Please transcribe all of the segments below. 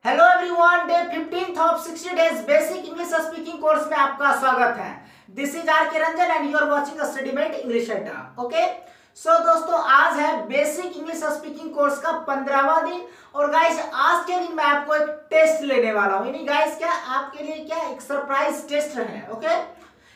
Hello everyone, day 15th of 60 days basic English speaking course में आपका स्वागत है। This is R K Ranjan and you are watching StudyMate English Adda. Okay, so दोस्तों, आज है basic English speaking course का 15वां दिन और गाइस आज के दिन मैं आपको एक टेस्ट लेने वाला हूँ। यानी गाइस क्या आपके लिए क्या एक सरप्राइज टेस्ट है। ओके,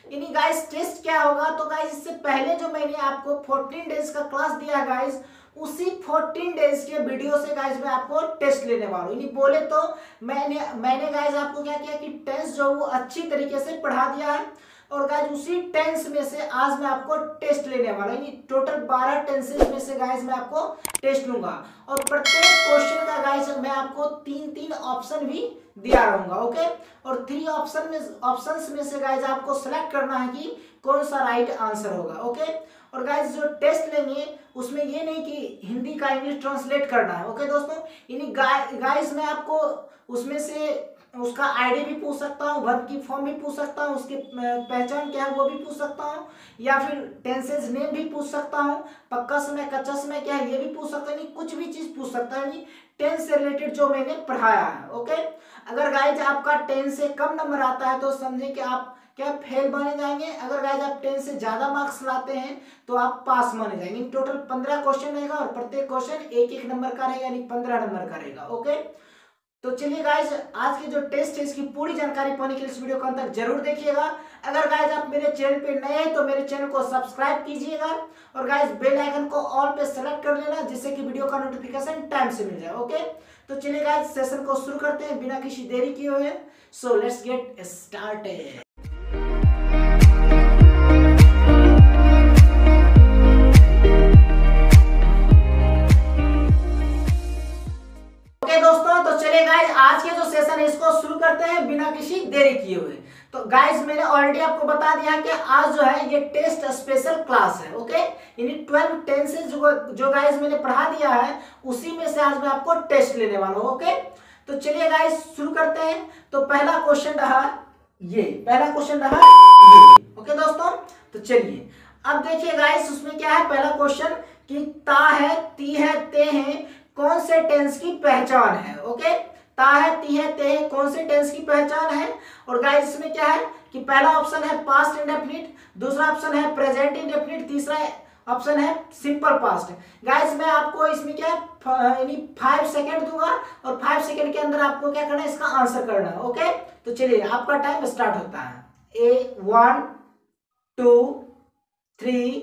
यानी गाइस टेस्ट क्या होगा, तो गाइस इससे पहले जो मैंने आपको 14 डेज का क्लास दिया है गाइस, उसी 14 डेज के वीडियो से गाइस मैं आपको टेस्ट लेने वाला हूँ। यानी बोले तो मैंने गाइस आपको क्या किया कि टेंस जो वो अच्छी तरीके से पढ़ा दिया है और गाइस उसी टेंस में से आज मैं आपको टेस्ट लेने वाला हूँ। यानी टोटल 12 टेंसेस में से गाइस मैं आपको टेस्ट लूंगा और प्रत्येक क्वेश्चन का गाइस मैं आपको तीन ऑप्शन भी दिया रहूंगा। ओके, और 3 ऑप्शंस में से गाइस आपको सेलेक्ट करना है कि कौन सा राइट आंसर होगा। ओके, और गाइस जो टेस्ट लेंगे उसमें ये नहीं कि हिंदी का इंग्लिश ट्रांसलेट करना है। ओके दोस्तों, यानी गाइस मैं आपको उसमें से उसका आईडी भी पूछ सकता हूँ, वर्ब की फॉर्म भी पूछ सकता हूँ, उसकी पहचान क्या है वो भी पूछ सकता हूँ, या फिर टेंसेस नेम भी पूछ सकता हूँ, पक्का समय कच्चा समय क्या है ये भी पूछ सकता है। नहीं, कुछ भी चीज पूछ सकता है, नहीं टेंस से रिलेटेड जो मैंने पढ़ाया है। ओके, अगर गाइस आपका 10 से कम नंबर आता है तो समझे कि आप क्या फेल माने जाएंगे। अगर गाइस आप 10 से ज्यादा मार्क्स लाते हैं तो आप पास माने जाएंगे। टोटल 15 क्वेश्चन रहेगा और प्रत्येक क्वेश्चन एक नंबर का रहेगा, यानी 15 नंबर का रहेगा। ओके, तो चलिए गाइस आज की जो टेस्ट है इसकी पूरी जानकारी पाने के लिए इस वीडियो को अंत तक जरूर देखिएगा। अगर गाइस आप मेरे चैनल पे नए हैं तो मेरे चैनल को सब्सक्राइब कीजिएगा और गाइस बेल आइकन को ऑल पे सेलेक्ट कर लेना जिससे कि वीडियो का नोटिफिकेशन टाइम से मिल जाए। ओके, तो चलिए गाइस सेशन को शुरू करते हैं बिना किसी देरी किए हुए। So let's get started. आज के जो सेशन है इसको शुरू करते हैं बिना किसी देरी किए हुए। तो गाइस मैंने ऑलरेडी आपको बता दिया कि आज जो है ये टेस्ट स्पेशल क्लास है। ओके, यानी 12 टेंसेस जो गाइस मैंने पढ़ा दिया है उसी में से आज मैं आपको टेस्ट लेने वाला हूँ। ओके, तो चलिए गाइस शुरू करते हैं। तो पहला क्वेश्चन रहा ये। ओके दोस्तों, तो चलिए अब देखिए गाइस उसमें क्या है। पहला क्वेश्चन कि ता है, ती है, ते है, कौन से टेंस की पहचान है। ओके, ता है, ती है, ते है, कौन से टेंस की पहचान है। और गाइस इसमें क्या है कि पहला ऑप्शन है पास्ट इंडेफिनिट, दूसरा ऑप्शन है प्रेजेंट इंडेफिनिट, तीसरा ऑप्शन है सिंपल पास्ट। गाइस मैं आपको इसमें क्या यानी 5 सेकंड दूंगा और 5 सेकंड के अंदर आपको क्या करना है, इसका आंसर करना है। ओके, तो चलिए आपका टाइम स्टार्ट होता है। 1 2 3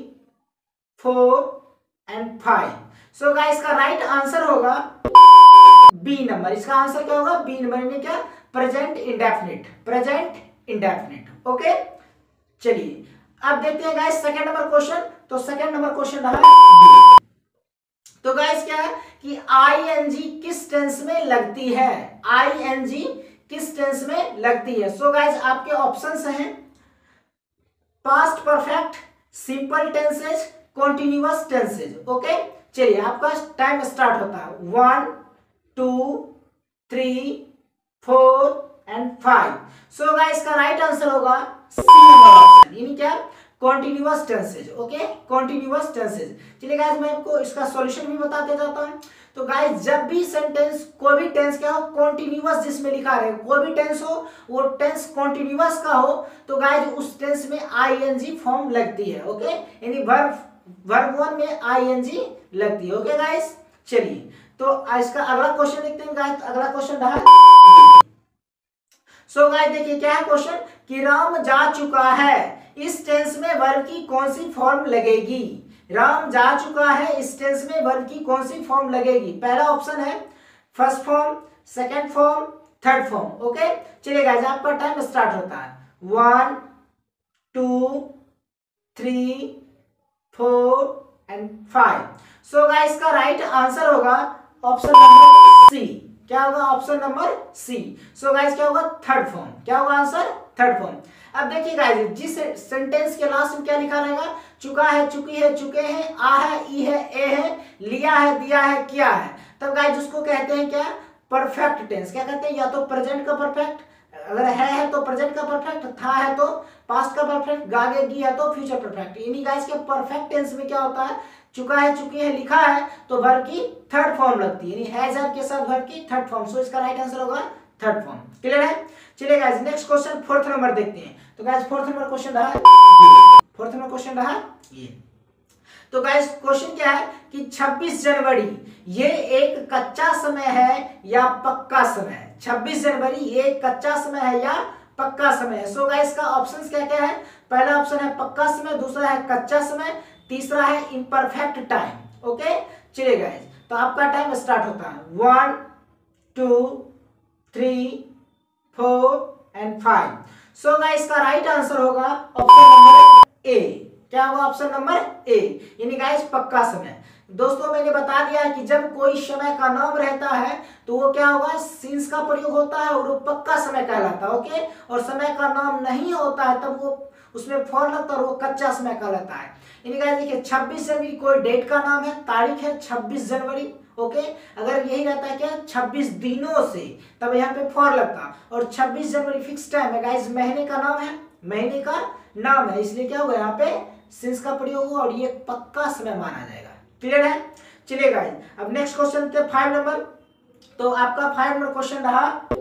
4 एंड 5। सो गाइस का राइट आंसर होगा बी नंबर। इसका आंसर क्या होगा, बी नंबर, यानी क्या प्रेजेंट इंडेफिनिट। ओके, चलिए अब देखते हैं गाइस सेकंड नंबर क्वेश्चन। तो सेकंड नंबर क्वेश्चन रहा बी। तो गाइस क्या है कि आईएनजी किस टेंस में लगती है। आईएनजी किस टेंस में लगती है। सो गाइस आपके ऑप्शंस हैं past perfect, simple tenses, continuous tenses. Okay, चलिए आपका टाइम स्टार्ट होता है। 1 2 3 4 एंड 5। सो गाइस का राइट आंसर होगा सी नंबर ऑप्शन, यानी क्या continuous tenses. Okay, continuous tenses. चलिए गाइस मैं आपको इसका सॉल्यूशन भी बताते जाता हूं। तो गाइस जब भी सेंटेंस कोई भी टेंस क्या हो कॉन्टिन्यूअस जिसमें लिखा रहे, कोई भी टेंस हो वो टेंस कॉन्टिन्यूअस का हो तो गाइस उस टेंस में आईएनजी फॉर्म लगती है। ओके, यानी वर्ब 1 में आईएनजी लगती है। ओके गाइस, चलिए तो इसका अगला क्वेश्चन देखते हैं गाइस। अगला क्वेश्चन रहा सो गाइस देखिए क्या है क्वेश्चन कि राम जा चुका है, इस टेंस में वर्ब की कौन सी फॉर्म लगेगी। राम जा चुका है, इस टेंस में वर्ब की कौन सी फॉर्म लगेगी। पहला ऑप्शन है first form, second form, third form. Okay, चलिए गाइस आपका टाइम स्टार्ट होता है। 1 2 3 4 एंड 5। सो गाइस का राइट आंसर होगा ऑप्शन नंबर सी। क्या होगा, option number C. So guys क्या होगा, थर्ड फॉर्म। क्या होगा आंसर, थर्ड फॉर्म। अब देखिए गाइस जिस सेंटेंस के लास्ट में क्या लिखा रहेगा, चुका है, चुकी है, चुके हैं, आ है, ई है, ए है, लिया है, दिया है, किया है, तब गाइस उसको कहते हैं क्या परफेक्ट टेंस। क्या कहते हैं, या तो प्रेजेंट का परफेक्ट, अगर है तो प्रेजेंट का परफेक्ट, था है तो पास्ट का परफेक्ट, गागे गी है तो फ्यूचर परफेक्ट। यानी गाइस के परफेक्ट टेंस में क्या होता है चुका है, चुकी है, लिखा है, तो वर्ब की थर्ड फॉर्म लगती है, यानी हैज हैव के साथ वर्ब की थर्ड फॉर्म। सो इसका राइट आंसर होगा थर्ड फॉर्म। क्लियर है? चलिए guys next question fourth number देखते हैं। तो गाइस फोर्थ नंबर क्वेश्चन रहा ये, फोर्थ नंबर क्वेश्चन रहा ये। तो गाइस क्वेश्चन क्या है कि 26 जनवरी ये एक कच्चा समय है या पक्का समय है? 26 जनवरी ये एक कच्चा समय है या पक्का समय है? सो गाइस का ऑप्शंस क्या क्या है? पहला ऑप्शन है पक्का समय, दूसरा है कच्चा समय, तीसरा है इम्परफेक्ट टाइम। ओके चलिए गाइस, तो आपका टाइम स्टार्ट होता है 1 2 3 4 एंड 5। सो गाइस का राइट आंसर होगा ऑप्शन नंबर ए। क्या होगा? ऑप्शन नंबर ए, यानी गाइस पक्का समय। दोस्तों मैंने बता दिया है कि जब कोई समय का नाम रहता है तो वो क्या होगा? सिंस का प्रयोग होता है और वो पक्का समय कहलाता है। ओके, और समय का नाम नहीं होता है तब वो उसमें फॉर लगता है और वो कच्चा समय कहलाता है। यानी गाइस देखिए 26 जनवरी कोई डेट का नाम है, तारीख है 26 जनवरी। ओके, अगर यही रहता है क्या 26 दिनों से, तब यहाँ पे फॉर लगता, और 26 जनवरी फिक्स टाइम है गाइस, महीने का नाम है, महीने का नाम है, इसलिए क्या होगा यहाँ पे सिंस का प्रयोग होगा और ये पक्का समय माना जाएगा। क्लियर है? चलिए गाइस अब नेक्स्ट क्वेश्चन के 5 नंबर। तो आपका 5 नंबर क्वेश्चन रहा ये।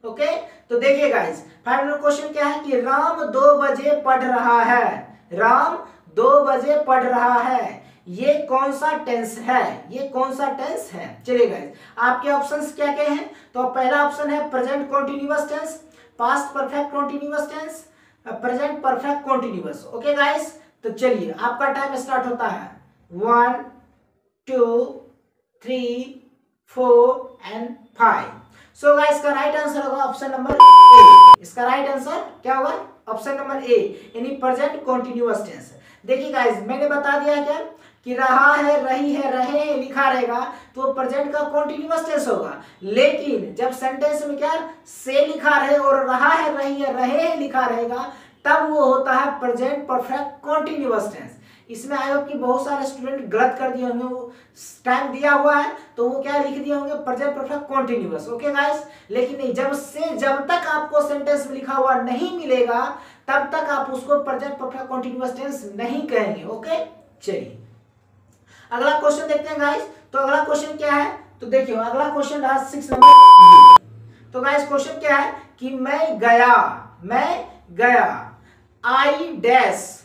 ओके, तो देखिए गाइस 5 नंबर क्वेश्चन क्या है कि राम 2 बजे पढ़ रहा है। राम 2 बजे पढ़ रहा है, ये कौन सा टेंस है? ये कौन सा टेंस है? चलिए गाइस आपके ऑप्शंस क्या क्या हैं? तो पहला ऑप्शन है present continuous tense, past perfect continuous tense, present perfect continuous. Okay guys, तो चलिए आपका टाइम स्टार्ट होता है 1 2 3 4 एंड 5। सो गाइस का राइट आंसर होगा ऑप्शन नंबर ए। इसका राइट आंसर क्या होगा? ऑप्शन नंबर ए, यानी प्रेजेंट कॉन्टिन्यूअस टेंस। देखिए गाइस मैंने बता दिया क्या कि रहा है, रही है, रहे हैं लिखा रहेगा तो प्रेजेंट का कॉन्टिन्यूअस टेंस होगा। लेकिन जब सेंटेंस में क्या से लिखा रहे और रहा है, रही है, रहे हैं लिखा रहेगा तब वो होता है प्रेजेंट परफेक्ट कॉन्टिन्यूअस टेंस। इसमें आई होप कि बहुत सारे स्टूडेंट गलत कर दिए होंगे, वो टाइम दिया हुआ है तो वो क्या लिख दिए होंगे present perfect continuous. Okay guys, लेकिन नहीं, जब तक आपको सेंटेंस में लिखा हुआ नहीं मिलेगा तब तक आप उसको प्रेजेंट परफेक्ट कॉन्टिन्यूअस टेंस नहीं कहेंगे। ओके चलिए अगला क्वेश्चन देखते हैं गाइस। तो अगला क्वेश्चन क्या है? तो देखिए अगला क्वेश्चन रहा 6 नंबर। तो गाइस क्वेश्चन क्या है कि मैं गया आई डैश,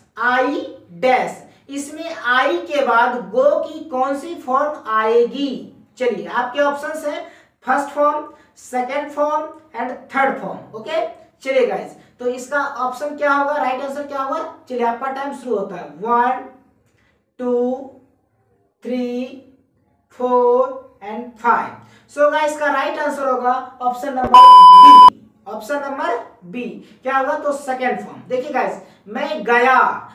इसमें आई के बाद गो की कौन सी फॉर्म आएगी? चलिए आपके ऑप्शंस हैं first form, second form and third form. Okay चलिए गाइस, तो इसका ऑप्शन क्या होगा? राइट आंसर क्या होगा? चलिए आपका टाइम शुरू होता है 1 2 3 4 एंड 5। सो गाइस का राइट आंसर होगा option number B. Option number B क्या होगा? तो सेकंड फॉर्म। देखिए गाइस मैं गया,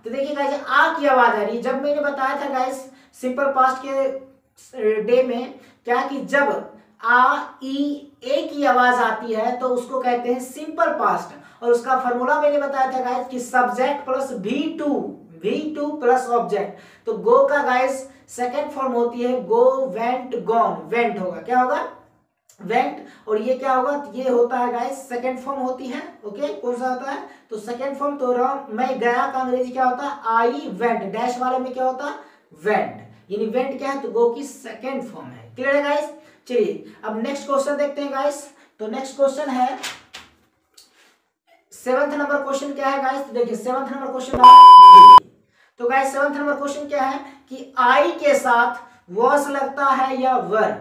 तो देखिए गाइस आ की आवाज आ रही है। जब मैंने बताया था गाइस सिंपल पास्ट के डे में क्या कि जब आ ई ए की आवाज आती है तो उसको कहते हैं सिंपल पास्ट, और उसका फॉर्मूला मैंने बताया था गाइस कि subject plus V2 plus object. तो गो का गाइस सेकंड फॉर्म होती है गो, वेंट, गॉन। वेंट होगा, क्या होगा? वेंट। और ये क्या होगा? ये होता है गाइस सेकंड फॉर्म होती है। ओके कौन सा होता है? तो सेकंड फॉर्म। तो मैं गया का अंग्रेजी क्या होता है? I went. डैश वाले में क्या होता है? वेंट, यानी वेंट क्या है? तो गो की सेकंड फॉर्म है। क्लियर है गाइस? चलिए अब नेक्स्ट क्वेश्चन देखते हैं गाइस। तो नेक्स्ट क्वेश्चन है 7th नंबर क्वेश्चन क्या है गाइस? तो देखिए 7th नंबर क्वेश्चन है। तो गाइस 7th नंबर क्वेश्चन क्या है कि आई के साथ वॉज लगता है या वर?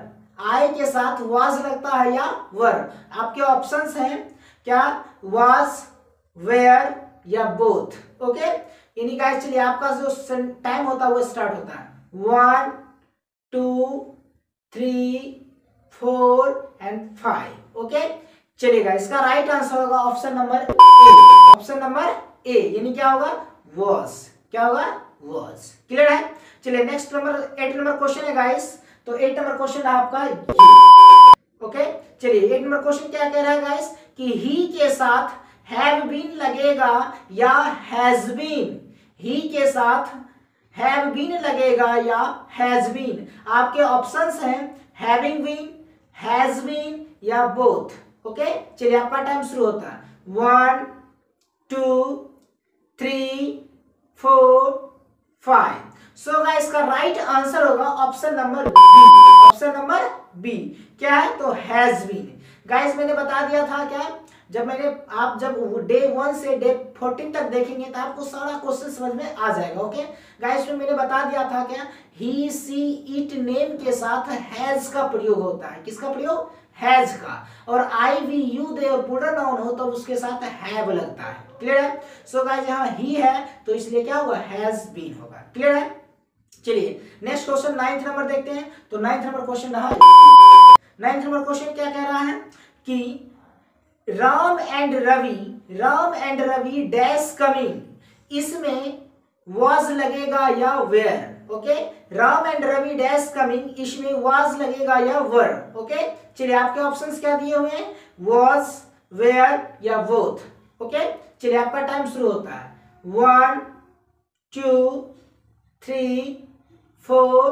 आई के साथ वॉज लगता है या वर? आपके ऑप्शंस हैं क्या? वॉज, वेयर या बोथ। ओके यानी गाइस चलिए आपका जो टाइम होता है वो स्टार्ट होता है 1 2 3 4 एंड 5। ओके चलिए गाइस इसका राइट आंसर होगा option number A. Option number A यानी क्या होगा? वॉज। क्या होगा? वॉज। क्लियर है? चलिए नेक्स्ट नंबर 8 नंबर क्वेश्चन है गाइस। तो 8 नंबर क्वेश्चन है आपका ओके चलिए 8 नंबर क्वेश्चन क्या कह रहा है गाइस कि ही के साथ हैव बीन लगेगा या हैज बीन? ही के साथ हैव बीन लगेगा या हैज बीन? आपके ऑप्शंस हैं हैविंग बीन, हैज बीन या बोथ। ओके चलिए आपका टाइम शुरू होता है 1 2 3 4 फाइन। सो गाइस इसका राइट आंसर होगा option number B. Option number B क्या है? तो हैज बीन। गाइस मैंने बता दिया था क्या, जब डे 1 से डे 14 तक देखेंगे तो आपको सारा क्वेश्चन समझ में आ जाएगा। ओके गाइस, में मैंने बता दिया था क्या, ही सी इट नेम के साथ हैज का प्रयोग होता है। किसका प्रयोग? हैज का। और आई वी यू दे और प्लूरल नाउन हो तो उसके साथ हैव लगता है। क्लियर है? सो गाइस यहाँ ही है तो इसलिए क्या होगा? हैज बीन होगा। क्लियर है? चलिए नेक्स्ट क्वेश्चन 9th नंबर देखते हैं। तो 9th नंबर क्वेश्चन रहा, 9th नंबर क्वेश्चन क्या कह रहा है कि Ram and Ravi dash coming. इसमें वाज लगेगा या were? Okay, Ram and Ravi dash coming, इसमें वाज लगेगा या वर? ओके, चलिए आपके ऑप्शंस क्या दिए हुए हैं? वाज, वेयर या बोथ। ओके, चलिए आपका टाइम शुरू होता है। 1 2 3 4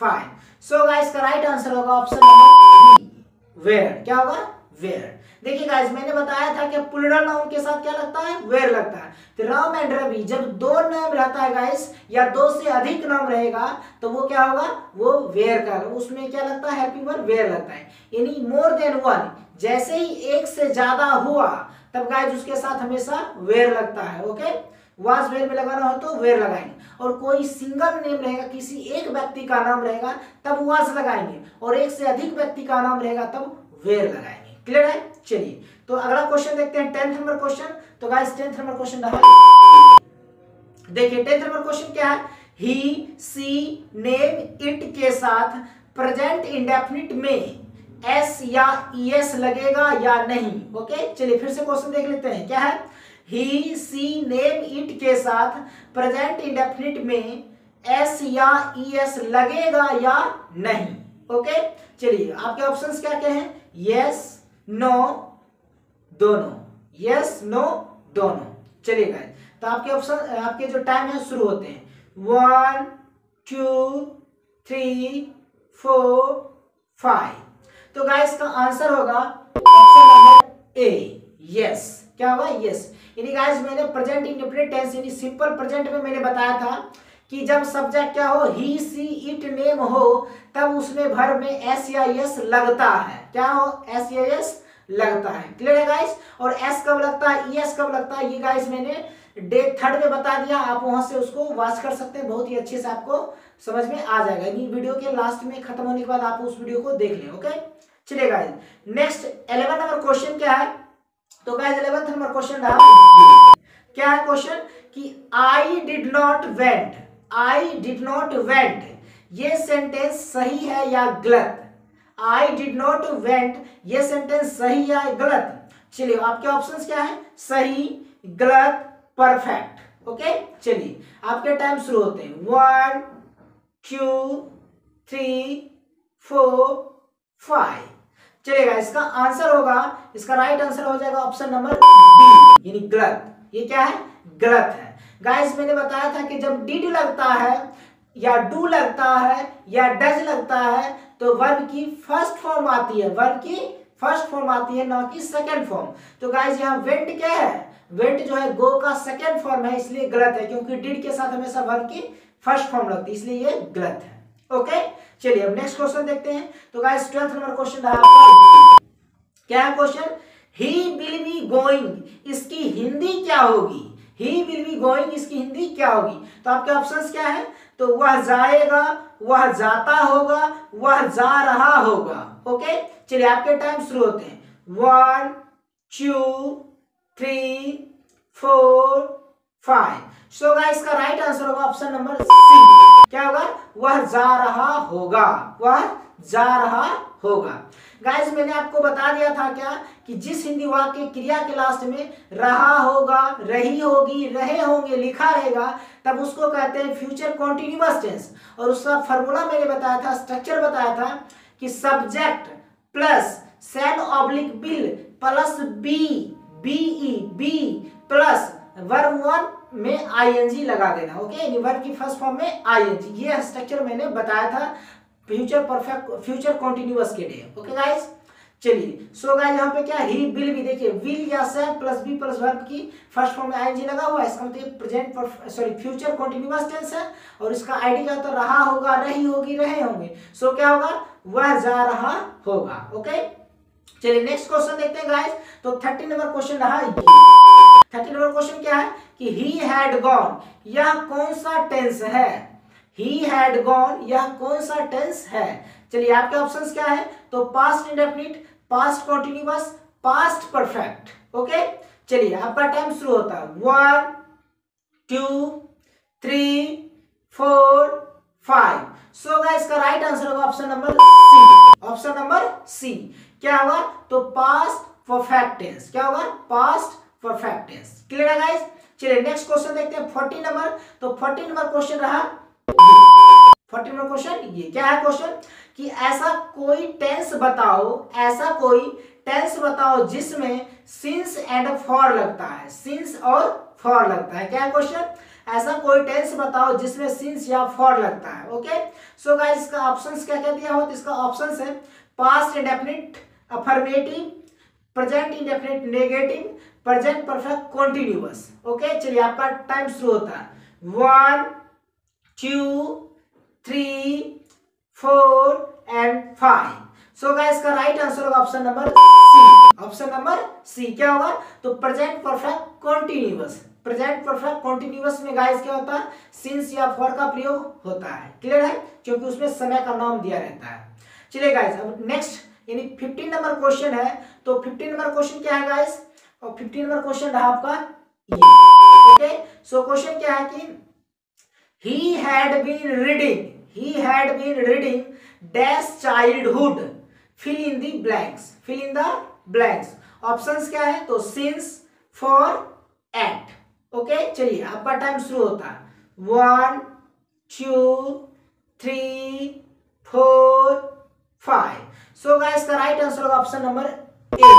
5। सो गाइस का राइट आंसर होगा ऑप्शन नंबर बी, वेयर। क्या होगा? वेयर। देखिए गाइस मैंने बताया था कि प्लूरल नाउन के साथ क्या लगता है? वेयर लगता है। तो राम एंड रवि जब दो नाम रहता है गाइस या दो से अधिक नाम रहेगा तो वो क्या होगा? वो वेयर का, उसमें क्या लगता है? हेल्पिंग वर्ब वेयर लगता है। यानी मोर देन वन, जैसे ही एक से ज्यादा हुआ तब गाइस उसके साथ हमेशा वेयर लगता है। ओके, वाज वेयर में लगाना हो तो वेयर लगाएंगे, और कोई सिंगल नेम रहेगा, किसी एक व्यक्ति का नाम रहेगा तब वाज लगाएंगे, और एक से अधिक व्यक्ति का नाम रहेगा तब वेयर लगाएंगे। क्लियर है? चलिए तो अगला क्वेश्चन देखते हैं 10th नंबर क्वेश्चन। तो गाइस 10th नंबर क्वेश्चन रहा, देखिए 10th नंबर क्वेश्चन क्या है? ही सी नेम इट के साथ प्रेजेंट इंडेफिनिट में एस या ईएस लगेगा या नहीं? ओके, चलिए फिर से क्वेश्चन देख लेते हैं। क्या है? ही सी नेम इट के साथ प्रेजेंट इंडेफिनिट में एस या ईएस लगेगा या नहीं? ओके, चलिए आपके ऑप्शंस क्या क्या हैं? यस, नो, दोनों। यस, नो, दोनों। चलिए गाइस तो आपके ऑप्शन, आपके जो टाइम है शुरू होते हैं। 1 2 3 4 5। तो गाइस का आंसर होगा ऑप्शन नंबर ए, यस। क्या होगा? यस। यानी गाइस मैंने प्रेजेंट इंडेफिनिट टेंस यानी सिंपल प्रेजेंट में मैंने बताया था कि जब सब्जेक्ट क्या हो, ही सी इट नेम हो, तब उसमें वर्ब में एस या एस लगता है। क्या हो? एस या एस लगता है। क्लियर है गाइस? और एस कब लगता है, ई एस कब लगता है, ये गाइस मैंने डे 3 में बता दिया। आप वहां से उसको वॉच कर सकते हैं, बहुत ही अच्छे से आपको समझ में आ जाएगा। यानी वीडियो के लास्ट में खत्म होने के बाद आप उस वीडियो को देख लें। ओके, चलिए गाइस नेक्स्ट 11 नंबर क्वेश्चन क्या है? तो गाइस 11th नंबर क्वेश्चन रहा, क्या है क्वेश्चन कि I did not went, I did not went, ये सेंटेंस सही है या गलत? आई डिड नॉट वेंट, ये सेंटेंस सही या गलत? चलिए आपके ऑप्शंस क्या है? सही, गलत, परफेक्ट। ओके, चलिए आपके टाइम शुरू होते हैं। 1 2 3 4 5। चलिएगा इसका आंसर होगा, इसका राइट आंसर हो जाएगा ऑप्शन नंबर बी, यानी गलत। ये क्या है? गलत है। गाइस मैंने बताया था कि जब डिड लगता है या डू लगता है या डज लगता है तो वर्ब की फर्स्ट फॉर्म आती है, वर्ब की फर्स्ट फॉर्म आती है, ना कि सेकंड फॉर्म। तो गाइस यहाँ वेंट क्या है? वेंट जो है गो का सेकंड फॉर्म है, इसलिए गलत है, क्योंकि डिड के साथ हमेशा वर्ब की फर्स्ट फॉर्म लगती है, इसलिए ये गलत है। ओके, चलिए अब नेक्स्ट क्वेश्चन देखते हैं। तो गाइस 12th नंबर क्वेश्चन रहा आपका, क्या है question? He will be going, इसकी हिंदी क्या होगी? ही विल बी गोइंग, इसकी हिंदी क्या होगी? तो आपके ऑप्शंस क्या है? तो वह जाएगा, वह जाता होगा, वह जा रहा होगा। ओके, चलिए आपके टाइम शुरू होते हैं। 1 2 3 4 5। सो गाइस इसका राइट आंसर होगा ऑप्शन नंबर सी। क्या होगा? वह जा रहा होगा, वह जा रहा होगा। गाइस मैंने आपको बता दिया था क्या कि जिस हिंदी वाक्य क्रिया के लास्ट में रहा होगा, रही होगी, रहे होंगे लिखा रहेगा तब उसको कहते हैं फ्यूचर कॉन्टिन्यूअस टेंस। और उसका फॉर्मूला मैंने बताया था, स्ट्रक्चर बताया था कि subject plus shall oblique will plus be, B E, be plus verb 1 में आईएनजी लगा देना। ओके, वर्ब की फर्स्ट फॉर्म में आईएनजी, ये स्ट्रक्चर मैंने बताया था फ्यूचर परफेक्ट, फ्यूचर कॉन्टिन्यूअस के लिए। ओके गाइस, चलिए सो गाइस यहाँ पे क्या ही विल भी, देखिए विल या shall plus be plus verb की फर्स्ट फॉर्म में आईएनजी लगा हुआ है, इसका मतलब present sorry future continuous tense है और इसका आईडी क्या होता है, रहा होगा, रही होगी, रहे होंगे। सो क्या होगा, वह जा रहा होगा। ओके चलिए नेक्स्ट क्वेश्चन देखते हैं गाइस। तो 30 नंबर क्वेश्चन रहा ये। 30 नंबर क्वेश्चन क्या है कि ही हैड गॉन, यह कौन सा टेंस है, ही हैड गॉन यह कौन सा टेंस है। चलिए आपके ऑप्शंस क्या है, तो past indefinite, past continuous, past perfect. Okay चलिए आपका टाइम शुरू होता है 1 2 3 4 5। सो गाइस का राइट आंसर होगा option number C, option number C. क्या होगा, तो पास्ट परफेक्ट टेंस, क्या होगा, पास्ट परफेक्ट टेंस। क्लियर है गाइस। चलिए नेक्स्ट क्वेश्चन देखते हैं 40 नंबर। तो 40 नंबर क्वेश्चन रहा 40 नंबर क्वेश्चन ये क्या है क्वेश्चन कि ऐसा कोई टेंस बताओ, ऐसा कोई टेंस बताओ जिसमें सिंस एंड फॉर लगता है, सिंस और फॉर लगता है। क्या है क्वेश्चन, ऐसा कोई टेंस बताओ जिसमें सिंस या फॉर लगता है। ओके सो गाइस इसका ऑप्शंस क्या क्या दिया हो, तो इसका ऑप्शंस है past indefinite affirmative, present indefinite negative, present perfect continuous. Okay चलिए आपका टाइम शुरू होता है 1 2 3 4 एंड 5। सो गाइस का राइट आंसर होगा option number C, option number C. क्या होगा, तो present perfect continuous, present perfect continuous में गाइस क्या होता है, सिंस या फॉर का प्रयोग होता है। क्लियर है, क्योंकि उसमें समय का नाम दिया रहता है। चलिए गाइस अब नेक्स्ट यानी 15 नंबर क्वेश्चन है। तो 15 नंबर क्वेश्चन क्या है गाइस, और 15 नंबर क्वेश्चन रहा आपका ये। ओके सो क्वेश्चन क्या है कि he had been reading dash childhood, fill in the blanks, fill in the blanks। Options क्या है, तो since, for, at। ओके चलिए आपका टाइम शुरू होता है 1 2 3 4 5। सो गाइस का राइट आंसर होगा ऑप्शन नंबर ए,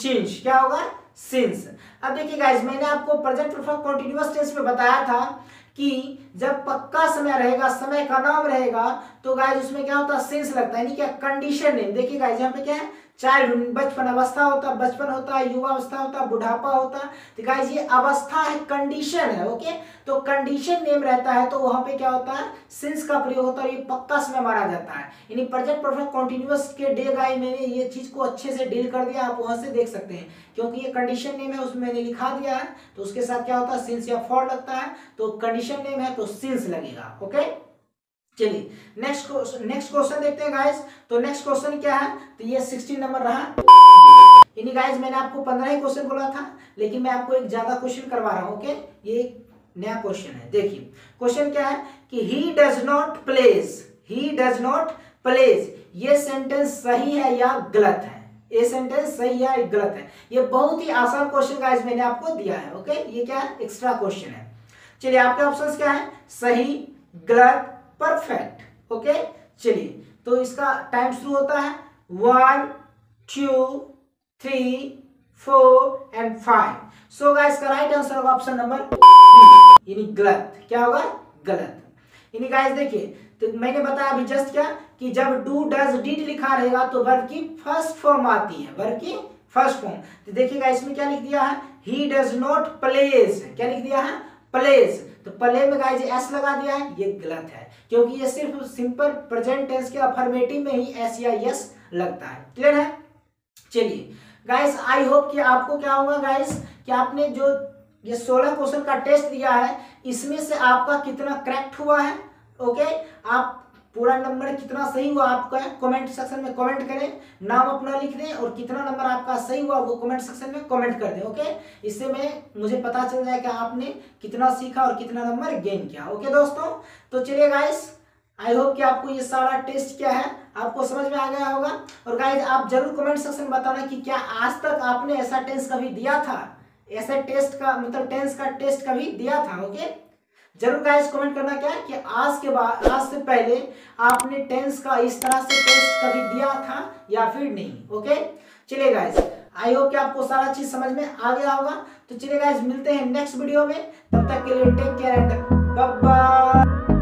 सिंस। क्या होगा, सिंस। अब देखिए गाइस मैंने आपको प्रेजेंट परफेक्ट कंटीन्यूअस टेंस में बताया था कि जब पक्का समय रहेगा, समय का नाम रहेगा, तो गाइस उसमें क्या होता है, सिंस लगता है, यानी क्या, कंडीशन नेम। देखिए गाइस यहाँ पे क्या है, चाइल्ड बचपन अवस्था होता है, बचपन होता है, युवा अवस्था होता है, बुढ़ापा होता है। तो गाइस ये अवस्था है, कंडीशन है। ओके तो कंडीशन नेम रहता है तो वहां पे क्या होता है, सिंस का प्रयोग होता है, ये पक्का समय माना जाता है। यानी प्रेजेंट परफेक्ट कंटीन्यूअस के डे गाइस मैंने ये चीज को अच्छे से डील कर दिया, आप वहां से देख सकते हैं, क्योंकि ये कंडीशन नेम है उसमें मैंने लिखा दिया है, तो उसके साथ क्या होता है, सिंस या फॉर लगता है। तो कंडीशन नेम है तो सिंस लगेगा। ओके चलिए नेक्स्ट क्वेश्चन देखते हैं गाइस। तो नेक्स्ट क्वेश्चन क्या है, तो ये 16 नंबर रहा। यानी गाइस मैंने आपको 15 ही क्वेश्चन बोला था, लेकिन मैं आपको एक ज्यादा क्वेश्चन करवा रहा हूं। ओके ये नया क्वेश्चन है। देखिए क्वेश्चन क्या है कि he does not place, he does not place, ये सेंटेंस सही है या गलत है, ये सेंटेंस सही या गलत है। ये बहुत ही आसान क्वेश्चन गाइस मैंने आपको दिया है। ओके ये क्या है, एक्स्ट्रा क्वेश्चन है। चलिए आपके ऑप्शंस क्या है, सही, गलत, परफेक्ट। ओके चलिए तो इसका टाइम शुरू होता है 1 2 3 4 एंड 5। सो गाइस का राइट आंसर होगा ऑप्शन नंबर बी, यानी गलत। क्या होगा, गलत। यानी गाइस देखिए तो मैंने बताया अभी जस्ट क्या कि जब डू डज डिड लिखा रहेगा तो वर्ब की फर्स्ट फॉर्म आती है, वर्ब की फर्स्ट फॉर्म। तो देखिएगा इसमें क्या लिख दिया है, ही डज नॉट प्लेस, क्या लिख दिया है, प्लेस। तो प्ले में गाइस एस लगा दिया है, ये गलत है, क्योंकि ये सिर्फ सिंपल प्रेजेंट टेंस के अफर्मेटिव में ही एस या यस लगता है। क्लियर है। चलिए गाइस आई होप कि आपको क्या होगा गाइस कि आपने जो ये 16 क्वेश्चन का टेस्ट दिया है इसमें से आपका कितना करेक्ट हुआ है। ओके आप पूरा नंबर कितना सही हुआ आपका कमेंट सेक्शन में कमेंट करें, नाम अपना लिख दें और कितना नंबर आपका सही हुआ वो कमेंट सेक्शन में कमेंट कर दें। ओके इससे मुझे पता चल जाए कि आपने कितना सीखा और कितना नंबर गेन किया। ओके दोस्तों तो चलिए गाइस आई होप कि आपको ये सारा टेस्ट क्या है आपको समझ में आ गया होगा। और गाइस आप जरूर कमेंट सेक्शन में बताना कि क्या आज तक आपने ऐसा टेस्ट कभी दिया था, ऐसा टेस्ट का मतलब टेंस का टेस्ट कभी दिया था। ओके जरूर गाइस कमेंट करना क्या कि आज से पहले आपने टेंस का इस तरह से टेस्ट कभी दिया था या फिर नहीं। ओके चलिए गाइस आई होप कि आपको सारा चीज समझ में आ गया होगा। तो चलिए गाइस मिलते हैं नेक्स्ट वीडियो में, तब तक के लिए take care and bye bye.